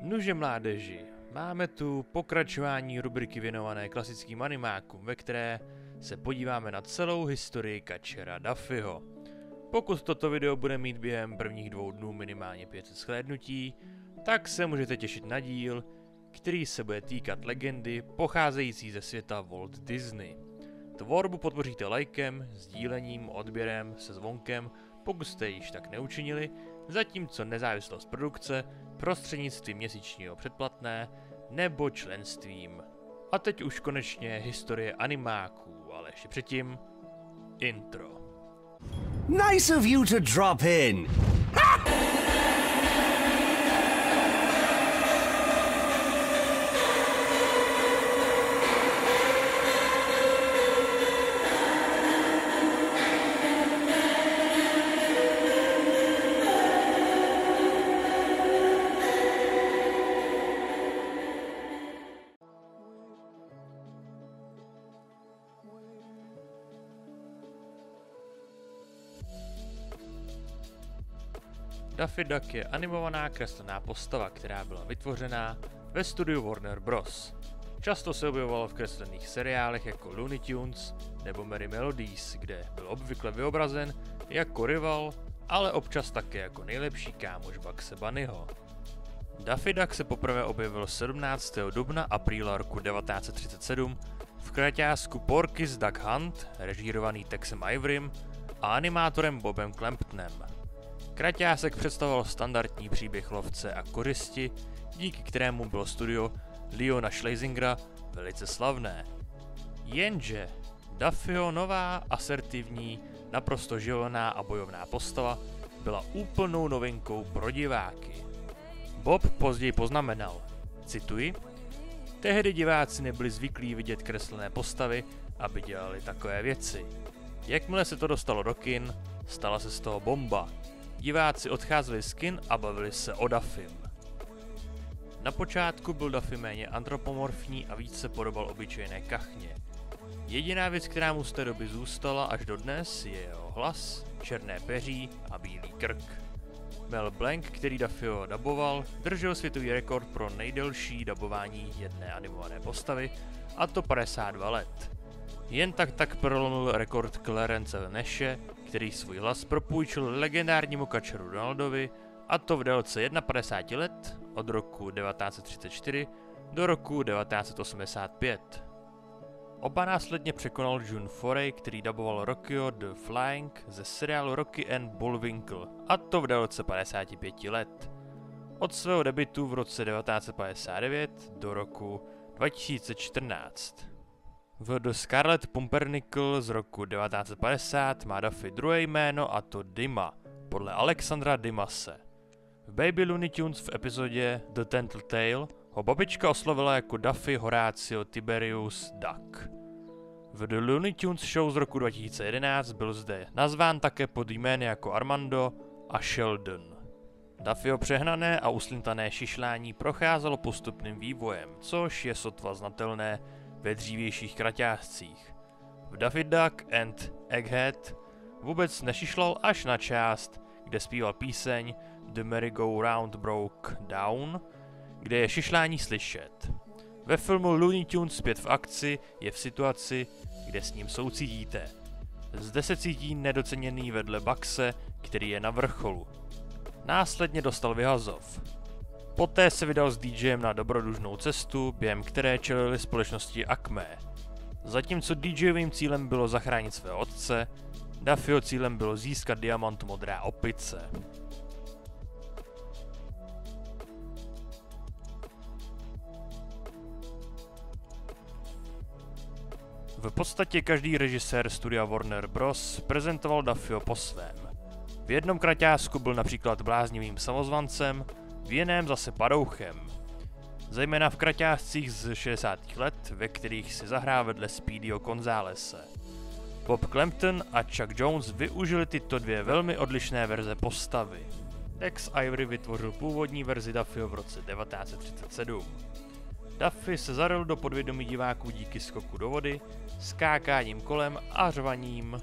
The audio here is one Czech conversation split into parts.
Nuže mládeži, máme tu pokračování rubriky věnované klasickým animákům, ve které se podíváme na celou historii kačera Daffyho. Pokud toto video bude mít během prvních 2 dnů minimálně 500 shlédnutí, tak se můžete těšit na díl, který se bude týkat legendy pocházející ze světa Walt Disney. Tvorbu podpoříte lajkem, sdílením, odběrem, se zvonkem, pokud jste již tak neučinili, zatímco nezávislost produkce prostřednictvím měsíčního předplatné nebo členstvím. A teď už konečně historie animáků, ale ještě předtím intro. Nice of you to drop in. Daffy Duck je animovaná kreslená postava, která byla vytvořená ve studiu Warner Bros. Často se objevoval v kreslených seriálech jako Looney Tunes nebo Merry Melodies, kde byl obvykle vyobrazen jako rival, ale občas také jako nejlepší kámoš Bugse Bunnyho. Daffy Duck se poprvé objevil 17. dubna apríla roku 1937 v kraťásku Porky's Duck Hunt, režírovaný Texem Averym a animátorem Bobem Clamptonem. Kraťásek představoval standardní příběh lovce a kořisti, díky kterému bylo studio Leona Schlesingera velice slavné. Jenže Daffyho nová, asertivní, naprosto živelná a bojovná postava byla úplnou novinkou pro diváky. Bob později poznamenal, cituji, tehdy diváci nebyli zvyklí vidět kreslené postavy, aby dělali takové věci. Jakmile se to dostalo do kin, stala se z toho bomba. Diváci odcházeli z kin a bavili se o Daffym. Na počátku byl Daffy méně antropomorfní a více podobal obyčejné kachně. Jediná věc, která mu z té doby zůstala až dodnes, je jeho hlas, černé peří a bílý krk. Mel Blanc, který Daffyho daboval, držel světový rekord pro nejdelší dabování jedné animované postavy, a to 52 let. Jen tak prolomil rekord Clarence Nashe, který svůj hlas propůjčil legendárnímu kačeru Donaldovi, a to v délce 51 let od roku 1934 do roku 1985. Oba následně překonal June Foray, který daboval Rockyho the Flying ze seriálu Rocky and Bullwinkle, a to v délce 55 let. Od svého debutu v roce 1959 do roku 2014. V The Scarlet Pumpernickel z roku 1950 má Daffy druhé jméno, a to Dima, podle Alexandra Dimase. V Baby Looney Tunes v epizodě The Tattletale ho babička oslovila jako Daffy Horatio Tiberius Duck. V The Looney Tunes Show z roku 2011 byl zde nazván také pod jmény jako Armando a Sheldon. Daffyho přehnané a uslintané šišlání procházelo postupným vývojem, což je sotva znatelné ve dřívějších kraťáscích. V Daffy Duck and Egghead vůbec nešišlal až na část, kde zpíval píseň The Merry-Go-Round Broke Down, kde je šišlání slyšet. Ve filmu Looney Tunes Zpět v akci je v situaci, kde s ním soucítíte. Zde se cítí nedoceněný vedle Bugse, který je na vrcholu. Následně dostal vyhazov. Poté se vydal s DJem na dobrodružnou cestu, během které čelili společnosti Acme. Zatímco DJovým cílem bylo zachránit svého otce, Daffyho cílem bylo získat diamant modrá opice. V podstatě každý režisér studia Warner Bros. Prezentoval Daffyho po svém. V jednom kraťásku byl například bláznivým samozvancem, v jiném zase padouchem. Zejména v kraťáscích z 60. let, ve kterých si zahrál vedle Speedyho Gonzálese. Bob Clampton a Chuck Jones využili tyto dvě velmi odlišné verze postavy. Tex Avery vytvořil původní verzi Daffyho v roce 1937. Daffy se zaril do podvědomí diváků díky skoku do vody, skákáním kolem a řvaním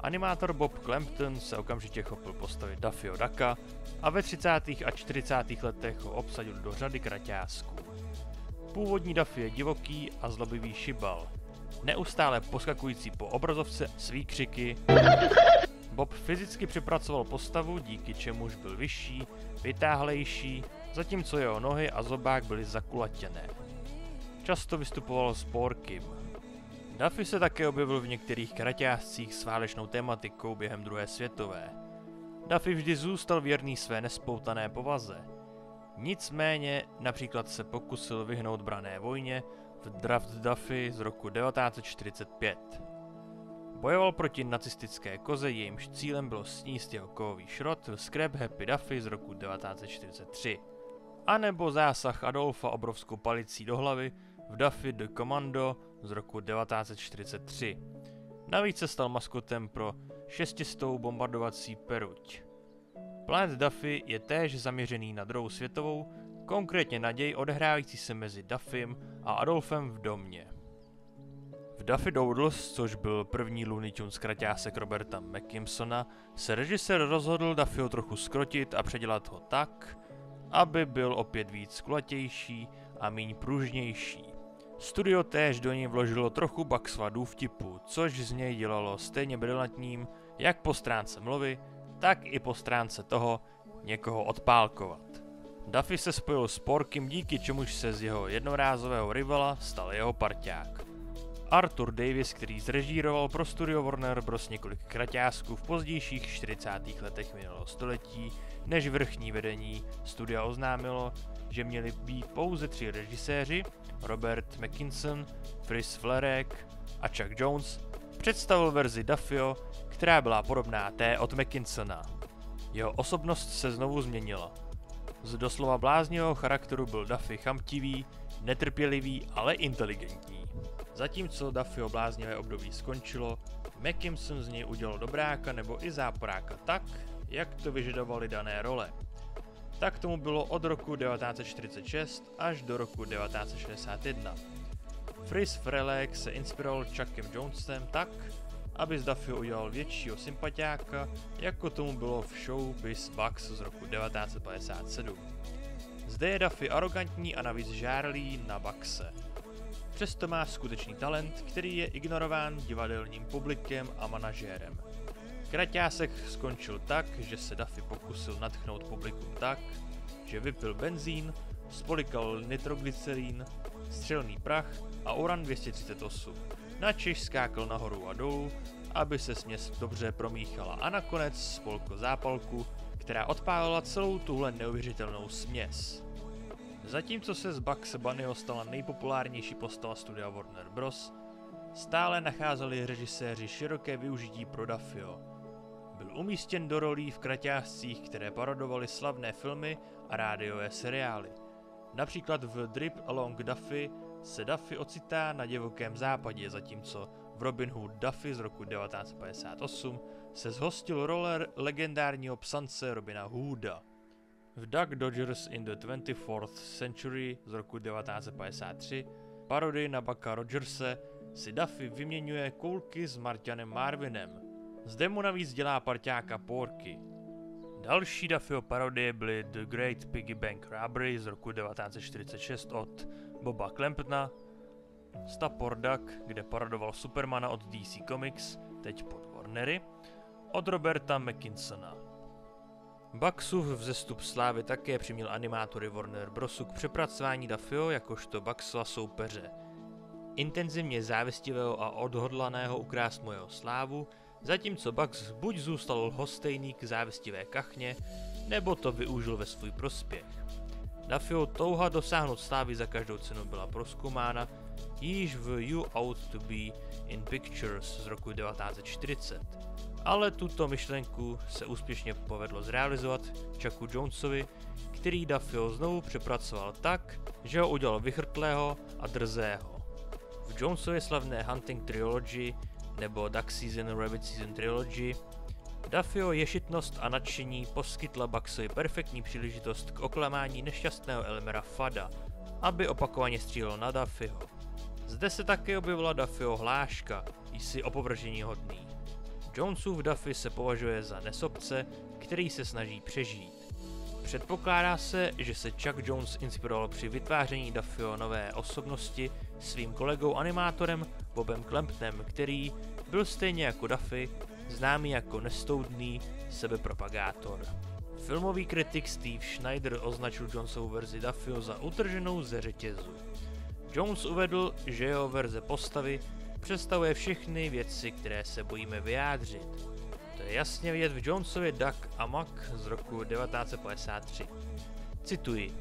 Animátor Bob Clampton se okamžitě chopil postavy Daffyho Ducka a ve 30. a 40. letech ho obsadil do řady kraťásků. Původní Daffy je divoký a zlobivý šibal, neustále poskakující po obrazovce s výkřiky. Bob fyzicky připracoval postavu, díky čemuž byl vyšší, vytáhlejší, zatímco jeho nohy a zobák byly zakulatěné. Často vystupoval s Porkym. Daffy se také objevil v některých kraťáscích s válečnou tematikou během druhé světové. Daffy vždy zůstal věrný své nespoutané povaze. Nicméně například se pokusil vyhnout branné vojně v Draft Daffy z roku 1945. Bojoval proti nacistické koze, jejímž cílem bylo sníst jeho kovový šrot v Scrap Happy Daffy z roku 1943. A nebo zásah Adolfa obrovskou palicí do hlavy v Daffy the Commando z roku 1943. Navíc se stal maskotem pro 600. bombardovací peruť. Planet Daffy je též zaměřený na druhou světovou, konkrétně na děj odehrávající se mezi Daffym a Adolfem v domě. V Daffy Doodles, což byl první Looney Tunes kraťásek Roberta McKimsona, se režisér rozhodl Daffyho trochu zkrotit a předělat ho tak, aby byl opět víc kulatější a míň pružnější. Studio též do něj vložilo trochu Bugsvadů vtipu, což z něj dělalo stejně brilantním jak po stránce mluvy, tak i po stránce toho někoho odpálkovat. Daffy se spojil s Porkym, díky čemuž se z jeho jednorázového rivala stal jeho parťák. Arthur Davis, který zrežíroval pro studio Warner Bros. Několik kraťásků v pozdějších 40. letech minulého století, než vrchní vedení studia oznámilo, že měli být pouze 3 režiséři, Robert McKinson, Friz Freleng a Chuck Jones, představil verzi Daffyho, která byla podobná té od McKinsona. Jeho osobnost se znovu změnila. Z doslova bláznivého charakteru byl Daffy chamtivý, netrpělivý, ale inteligentní. Zatímco Daffyho bláznivé období skončilo, McKimson z něj udělal dobráka nebo i záporáka tak, jak to vyžadovaly dané role. Tak tomu bylo od roku 1946 až do roku 1961. Friz Freleng se inspiroval Chuckem Jonesem tak, aby z Daffyho udělal většího sympatiáka, jako tomu bylo v Showbiz Bugs z roku 1957. Zde je Daffy arrogantní a navíc žárlí na Bugse. Přesto má skutečný talent, který je ignorován divadelním publikem a manažérem. Kraťásek skončil tak, že se Daffy pokusil nadchnout publikum tak, že vypil benzín, spolikal nitroglycerín, střelný prach a uran 238. Načež skákal nahoru a dolů, aby se směs dobře promíchala a nakonec spolkl zápalku, která odpálila celou tuhle neuvěřitelnou směs. Zatímco se z Bugs Bunnyho stala nejpopulárnější postava studia Warner Bros., stále nacházeli režiséři široké využití pro Daffyho. Byl umístěn do rolí v kraťáscích, které parodovaly slavné filmy a rádiové seriály. Například v Drip Along Daffy se Daffy ocitá na divokém západě, zatímco v Robin Hood Daffy z roku 1958 se zhostil role legendárního psance Robina Hooda. V Duck Dodgers in the 24th Century z roku 1953, parodii na Bucka Rogerse, si Daffy vyměňuje koulky s Martianem Marvinem. Zde mu navíc dělá parťáka Porky. Další Daffyho parodie byly The Great Piggy Bank Robbery z roku 1946 od Boba Clamptona, Stapor Duck, kde parodoval Supermana od DC Comics, teď pod Warnery, od Roberta McKinsona. Bugsův vzestup slávy také přiměl animátory Warner Brosu k přepracování Daffyho jakožto Bugsova soupeře. Intenzivně závistivého a odhodlaného ukrást mu jeho slávu, zatímco Bugs buď zůstal lhostejný k závistivé kachně, nebo to využil ve svůj prospěch. Daffyho touha dosáhnout slávy za každou cenu byla prozkoumána již v You Ought to Be in Pictures z roku 1940, ale tuto myšlenku se úspěšně povedlo zrealizovat Chucku Jonesovi, který Daffyho znovu přepracoval tak, že ho udělal vychrtlého a drzého. V Jonesově slavné Hunting Trilogy nebo Duck Season Rabbit Season Trilogy Daffyho ješitnost a nadšení poskytla Bugsovi perfektní příležitost k oklamání nešťastného Elmera Fudda, aby opakovaně střílel na Daffyho. Zde se také objevila Daffyho hláška, jsi opovržení hodný. Jonesův Duffy se považuje za nesobce, který se snaží přežít. Předpokládá se, že se Chuck Jones inspiroval při vytváření Duffyho nové osobnosti svým kolegou animátorem Bobem Clamptonem, který byl stejně jako Duffy známý jako nestoudný sebepropagátor. Filmový kritik Steve Schneider označil Jonesovu verzi Duffyho za utrženou ze řetězu. Jones uvedl, že jeho verze postavy představuje všechny věci, které se bojíme vyjádřit. To je jasně vidět v Jonesově Duck a Muck z roku 1953. Cituji: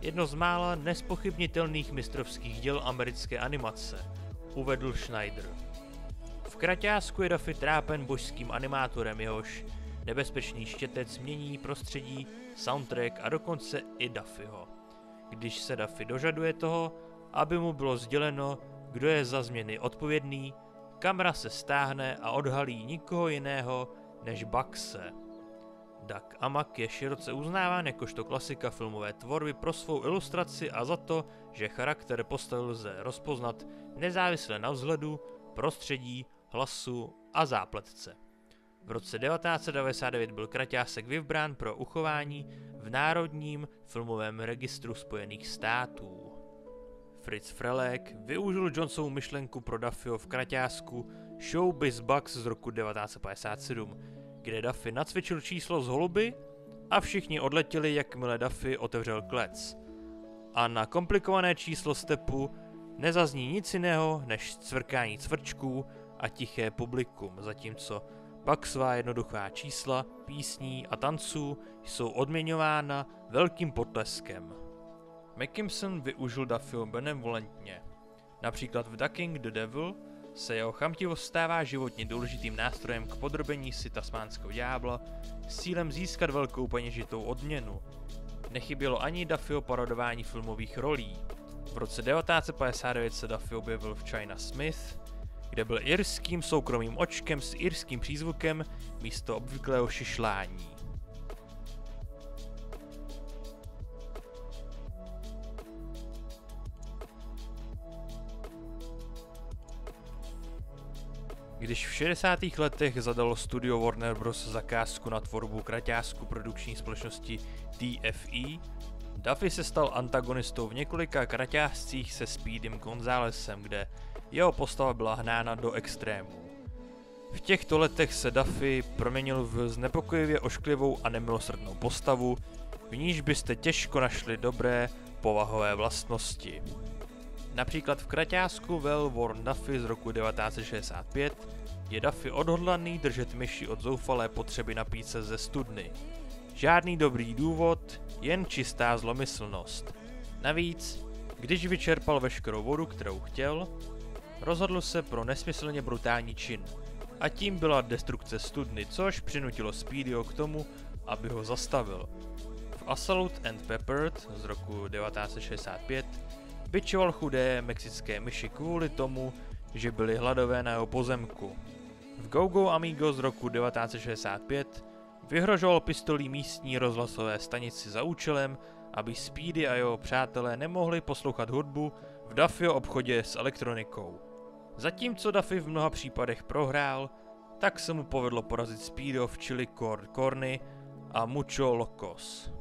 jedno z mála nespochybnitelných mistrovských děl americké animace, uvedl Schneider. V kraťásku je Duffy trápen božským animátorem, jehož nebezpečný štětec mění prostředí, soundtrack a dokonce i Duffyho. Když se Duffy dožaduje toho, aby mu bylo sděleno, kdo je za změny odpovědný, kamera se stáhne a odhalí nikoho jiného než Bugse. Duck a Muck je široce uznáván jakožto klasika filmové tvorby pro svou ilustraci a za to, že charakter postavy lze rozpoznat nezávisle na vzhledu, prostředí, hlasu a zápletce. V roce 1999 byl kraťásek vybrán pro uchování v Národním filmovém registru Spojených států. Fritz Frelek využil Jonesovu myšlenku pro Duffyho v kraťásku Showbiz Bugs z roku 1957, kde Duffy nacvičil číslo z holuby a všichni odletěli, jakmile Duffy otevřel klec. A na komplikované číslo stepu nezazní nic jiného než cvrkání cvrčků a tiché publikum, zatímco Bugsová jednoduchá čísla, písní a tanců jsou odměňována velkým potleskem. Mackimpson využil Duffyho benevolentně. Například v Ducking the Devil se jeho chamtivost stává životně důležitým nástrojem k podrobení si tasmánského ďábla s cílem získat velkou peněžitou odměnu. Nechybělo ani Duffyho parodování filmových rolí. V roce 1959 se Duffy objevil v China Smith, kde byl irským soukromým očkem s irským přízvukem místo obvyklého šišlání. Když v 60. letech zadalo studio Warner Bros. Zakázku na tvorbu kraťásku produkční společnosti DFE, Duffy se stal antagonistou v několika kraťáscích se Speedym Gonzálesem, kde jeho postava byla hnána do extrémů. V těchto letech se Duffy proměnil v znepokojivě ošklivou a nemilosrdnou postavu, v níž byste těžko našli dobré povahové vlastnosti. Například v kraťásku Well Worn Duffy z roku 1965 je Duffy odhodlaný držet myši od zoufalé potřeby napít se ze studny. Žádný dobrý důvod, jen čistá zlomyslnost. Navíc, když vyčerpal veškerou vodu, kterou chtěl, rozhodl se pro nesmyslně brutální čin. A tím byla destrukce studny, což přinutilo Speedyho k tomu, aby ho zastavil. V Assault and Peppered z roku 1965 bičoval chudé mexické myši kvůli tomu, že byly hladové na jeho pozemku. V Go Go Amigo z roku 1965 vyhrožoval pistolí místní rozhlasové stanici za účelem, aby Speedy a jeho přátelé nemohli poslouchat hudbu v Duffyho obchodě s elektronikou. Zatímco Duffy v mnoha případech prohrál, tak se mu povedlo porazit Speedyho v Chili Corny a Mucho Locos.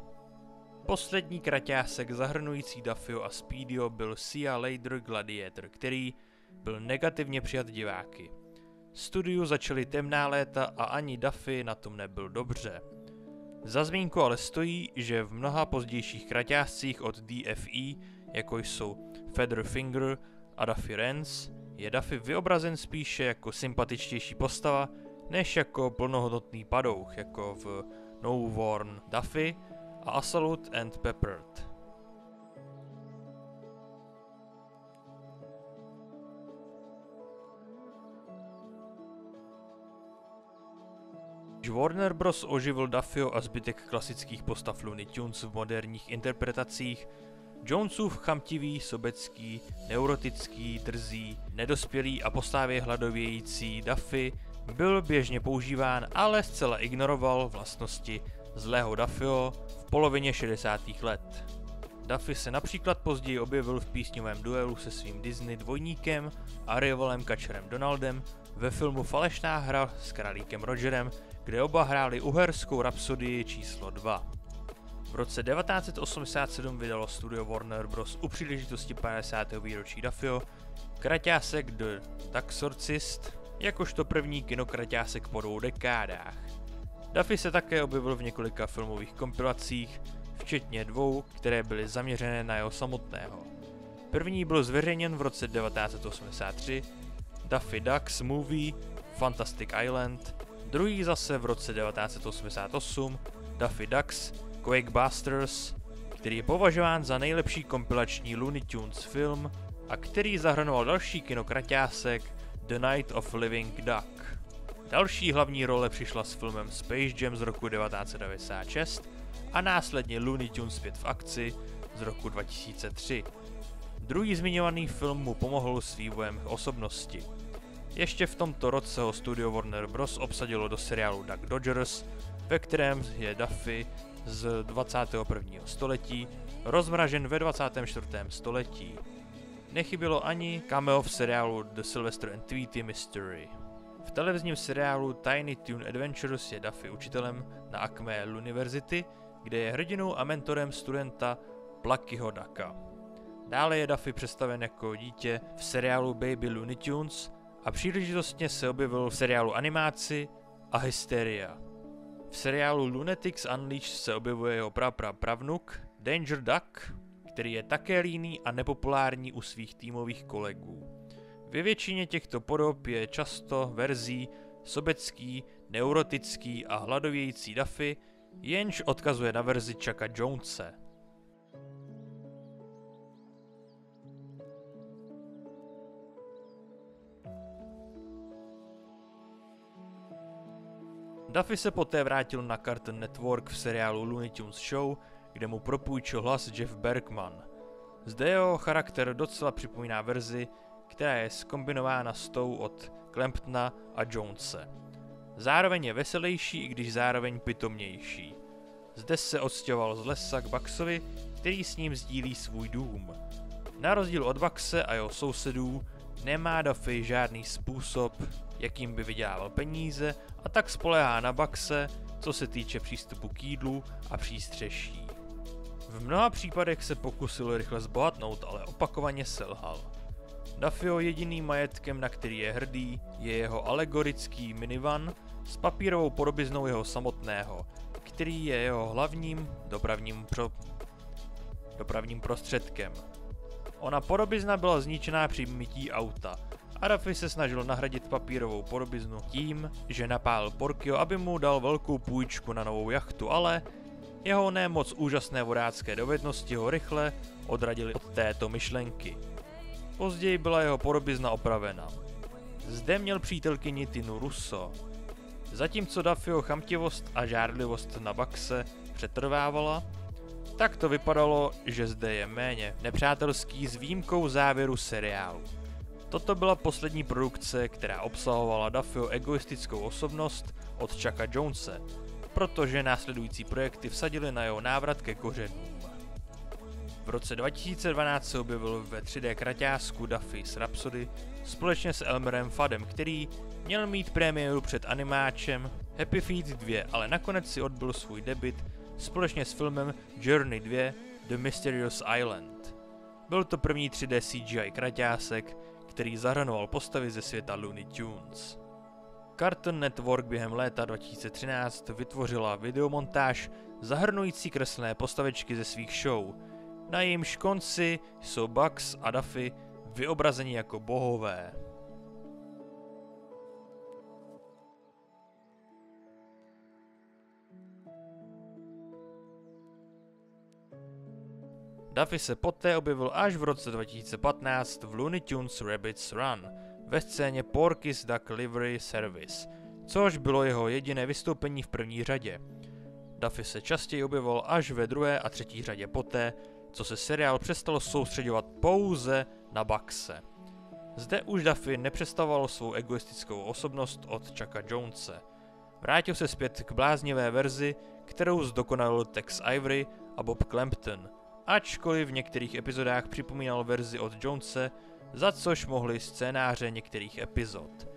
Poslední kraťásek zahrnující Duffyho a Speedyho byl See Later Gladiator, který byl negativně přijat diváky. Studiu začaly temná léta a ani Duffy na tom nebyl dobře. Za zmínku ale stojí, že v mnoha pozdějších kraťáscích od DFE, jako jsou Featherfinger a Duffy Rance, je Duffy vyobrazen spíše jako sympatičtější postava, než jako plnohodnotný padouch, jako v No Worn Duffy a Assault and Peppered. Když Warner Bros. Oživil Duffyho a zbytek klasických postav Looney Tunes v moderních interpretacích, Jonesův chamtivý, sobecký, neurotický, drzý, nedospělý a postavě hladovějící Duffy byl běžně používán, ale zcela ignoroval vlastnosti zlého Duffyho v polovině 60. let. Duffy se například později objevil v písňovém duelu se svým Disney dvojníkem a rivalem Kačerem Donaldem ve filmu Falešná hra s králíkem Rogerem, kde oba hráli uherskou rapsodii číslo 2. V roce 1987 vydalo studio Warner Bros. U příležitosti 50. výročí Duffyho kraťásek The Ducksorcist, jakožto první kinokraťásek po 2 dekádách. Duffy se také objevil v několika filmových kompilacích, včetně 2, které byly zaměřené na jeho samotného. První byl zveřejněn v roce 1983, Daffy Duck's Movie, Fantastic Island, druhý zase v roce 1988, Daffy Duck's Quakebusters, který je považován za nejlepší kompilační Looney Tunes film a který zahrnoval další kinokraťásek The Night of Living Duck. Další hlavní role přišla s filmem Space Jam z roku 1996 a následně Looney Tunes 5 v akci z roku 2003. Druhý zmiňovaný film mu pomohl s vývojem osobnosti. Ještě v tomto roce ho studio Warner Bros. Obsadilo do seriálu Duck Dodgers, ve kterém je Duffy z 21. století rozmražen ve 24. století. Nechybělo ani cameo v seriálu The Sylvester and Tweety Mystery. V televizním seriálu Tiny Toon Adventures je Duffy učitelem na Acme University, kde je hrdinou a mentorem studenta Pluckyho Ducka. Dále je Duffy představen jako dítě v seriálu Baby Looney Tunes a příležitostně se objevil v seriálu Animáci a Hysteria. V seriálu Lunatics Unleashed se objevuje jeho pravnuk Danger Duck, který je také líný a nepopulární u svých týmových kolegů. Ve většině těchto podob je často verzí sobecký, neurotický a hladovějící Duffy, jenž odkazuje na verzi Chucka Jonese. Duffy se poté vrátil na Cartoon Network v seriálu Looney Tunes Show, kde mu propůjčil hlas Jeff Bergman. Zde jeho charakter docela připomíná verzi, která je zkombinována s tou od Clamptona a Jonese. Zároveň je veselější, i když zároveň pitomnější. Zde se odstěhoval z lesa k Bucksovi, který s ním sdílí svůj dům. Na rozdíl od Buckse a jeho sousedů nemá Duffy žádný způsob, jakým by vydělával peníze, a tak spoléhá na Buckse, co se týče přístupu k jídlu a přístřeší. V mnoha případech se pokusil rychle zbohatnout, ale opakovaně selhal. Duffyho jediným majetkem, na který je hrdý, je jeho alegorický minivan s papírovou podobiznou jeho samotného, který je jeho hlavním dopravním prostředkem. Ona podobizna byla zničená při mytí auta a Duffy se snažil nahradit papírovou podobiznu tím, že napálil Porkyho, aby mu dal velkou půjčku na novou jachtu, ale jeho nemoc úžasné vodácké dovednosti ho rychle odradili od této myšlenky. Později byla jeho podobizna opravena. Zde měl přítelkyni Tinu Russo. Zatímco Duffyho chamtivost a žárlivost na Buckse přetrvávala, tak to vypadalo, že zde je méně nepřátelský s výjimkou závěru seriálu. Toto byla poslední produkce, která obsahovala Duffyho egoistickou osobnost od Chucka Jonese, protože následující projekty vsadily na jeho návrat ke kořenům. V roce 2012 se objevil ve 3D kraťásku Duffy's Rhapsody společně s Elmerem Fuddem, který měl mít premiéru před animáčem Happy Feet 2, ale nakonec si odbyl svůj debut společně s filmem Journey 2 The Mysterious Island. Byl to první 3D CGI kraťásek, který zahrnoval postavy ze světa Looney Tunes. Cartoon Network během léta 2013 vytvořila videomontáž zahrnující kreslené postavičky ze svých show. Na jejímž konci jsou Bugs a Duffy vyobrazeni jako bohové. Duffy se poté objevil až v roce 2015 v Looney Tunes Rabbit's Run ve scéně Porky's Duck Livery Service, což bylo jeho jediné vystoupení v první řadě. Duffy se častěji objevil až ve druhé a třetí řadě poté, co se seriál přestal soustředovat pouze na Buckse. Zde už Duffy nepředstavoval svou egoistickou osobnost od Chucka Jonese. Vrátil se zpět k bláznivé verzi, kterou zdokonalil Tex Avery a Bob Clampton, ačkoliv v některých epizodách připomínal verzi od Jonese, za což mohli scénáře některých epizod.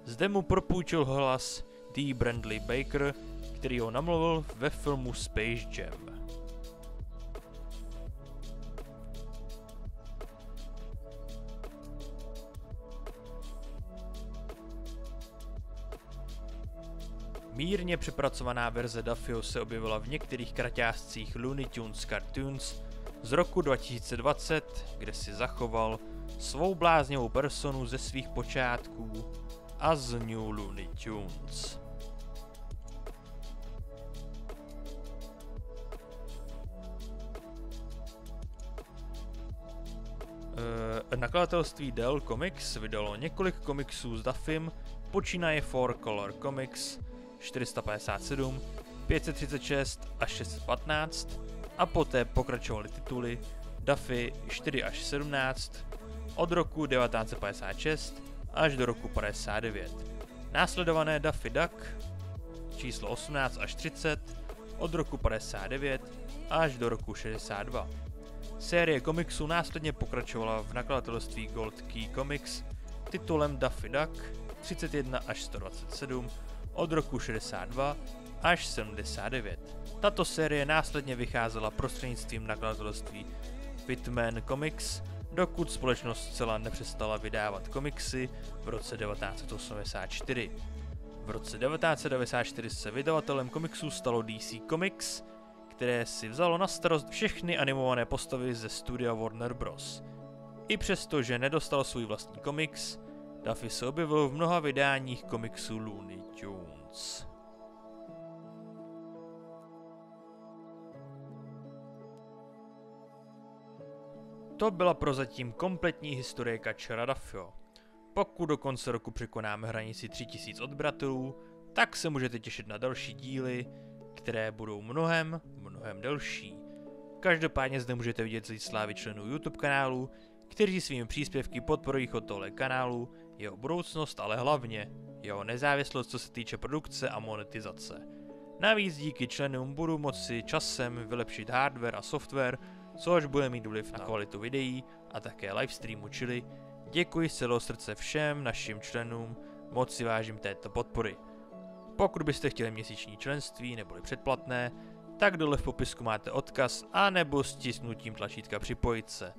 Zde mu propůjčil hlas D. Bradley Baker, který ho namluvil ve filmu Space Jam. Mírně přepracovaná verze Daffyho se objevila v některých kraťáscích Looney Tunes Cartoons z roku 2020, kde si zachoval svou bláznivou personu ze svých počátků a z New Looney Tunes. Nakladatelství Dell Comics vydalo několik komiksů s Daffym, počínaje 4-Color Comics 457, 536 až 615 a poté pokračovaly tituly Daffy 4 až 17 od roku 1956 až do roku 59. Následované Daffy Duck číslo 18 až 30 od roku 59 až do roku 62. Série komiksů následně pokračovala v nakladatelství Gold Key Comics titulem Daffy Duck 31 až 127 od roku 62 až 79. Tato série následně vycházela prostřednictvím nakladatelství Whitman Comics, dokud společnost zcela nepřestala vydávat komiksy v roce 1984. V roce 1994 se vydavatelem komiksů stalo DC Comics, které si vzalo na starost všechny animované postavy ze studia Warner Bros. I přesto, že nedostal svůj vlastní komiks, Daffy se objevil v mnoha vydáních komiksů Looney Tunes. To byla prozatím kompletní historie Catchera Daffyho. Pokud do konce roku překonáme hranici 3000 odběratelů, tak se můžete těšit na další díly, které budou mnohem delší. Každopádně zde můžete vidět slávy členů YouTube kanálu, kteří svými příspěvky podporují chod tohle kanálu, jeho budoucnost, ale hlavně jeho nezávislost, co se týče produkce a monetizace. Navíc díky členům budu moci časem vylepšit hardware a software, což bude mít vliv na kvalitu videí a také livestreamu, čili děkuji z celého srdce všem našim členům, moc si vážím této podpory. Pokud byste chtěli měsíční členství neboli předplatné, tak dole v popisku máte odkaz a nebo stisknutím tlačítka připojit se.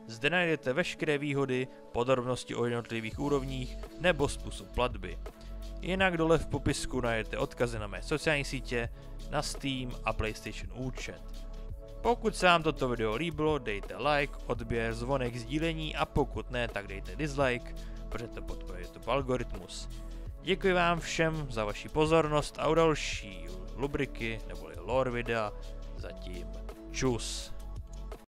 Zde najdete veškeré výhody, podrobnosti o jednotlivých úrovních nebo způsob platby. Jinak dole v popisku najdete odkazy na mé sociální sítě, na Steam a PlayStation účet. Pokud se vám toto video líbilo, dejte like, odběr, zvonek, sdílení a pokud ne, tak dejte dislike, protože to podporuje YouTube algoritmus. Děkuji vám všem za vaši pozornost a u další rubriky neboli lore videa zatím čus.